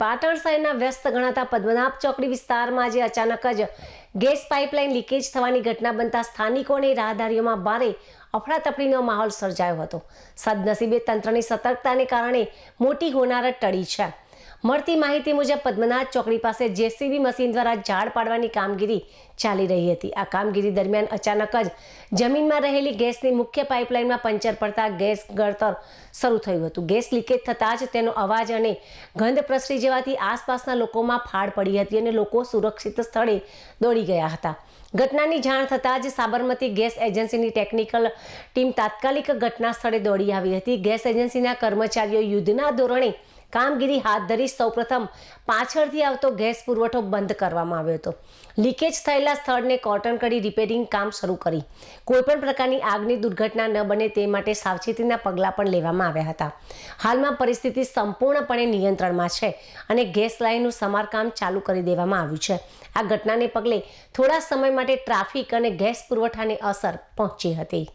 પાટણ શહેરના વ્યસ્ત ગણાતા પદ્મનાભ ચોકડી વિસ્તારમાં આજે અચાનક જ ગેસ પાઇપલાઇન લીકેજ થવાની ઘટના બનતા સ્થાનિકો અને રાહદારીઓમાં ભારે અફડાતફડીનો માહોલ સર્જાયો હતો. સદનસીબે તંત્રની સતર્કતાને કારણે મોટી હોનારત ટળી છે. મળતી માહિતી મુજબ પદ્મનાભ ચોકડી પાસે જેસીબી મશીન દ્વારા ઝાડ પાડવાની કામગીરી ચાલી રહી હતી. આ કામગીરી દરમિયાન અચાનક જ જમીનમાં રહેલી ગેસની મુખ્ય પાઇપલાઇનમાં પંચર પડતા ગેસ ગળતર શરૂ થયું હતું. ગેસ લીકેજ થતાં જ તેનો અવાજ અને ગંધ પ્રસરી જવાથી આસપાસના લોકોમાં ફાડ પડી હતી અને લોકો સુરક્ષિત સ્થળે દોડી ગયા હતા. ઘટનાની જાણ થતાં જ સાબરમતી ગેસ એજન્સીની ટેકનિકલ ટીમ તાત્કાલિક ઘટના સ્થળે દોડી આવી હતી. ગેસ એજન્સીના કર્મચારીઓ યુદ્ધના ધોરણે કામગીરી હાથ ધરી સૌપ્રથમ પાછળથી આવતો ગેસ પુરવઠો બંધ કરવામાં આવ્યો હતો. લીકેજ થયેલા સ્થળને કોર્ટન કરી રિપેરિંગ કામ શરૂ કરી કોઈપણ પ્રકારની આગની દુર્ઘટના ન બને તે માટે સાવચેતીના પગલાં પણ લેવામાં આવ્યા હતા. હાલમાં પરિસ્થિતિ સંપૂર્ણપણે નિયંત્રણમાં છે અને ગેસ લાઇનનું સમારકામ ચાલુ કરી દેવામાં આવ્યું છે. આ ઘટનાને પગલે થોડા સમય માટે ટ્રાફિક અને ગેસ પુરવઠાને અસર પહોંચી હતી.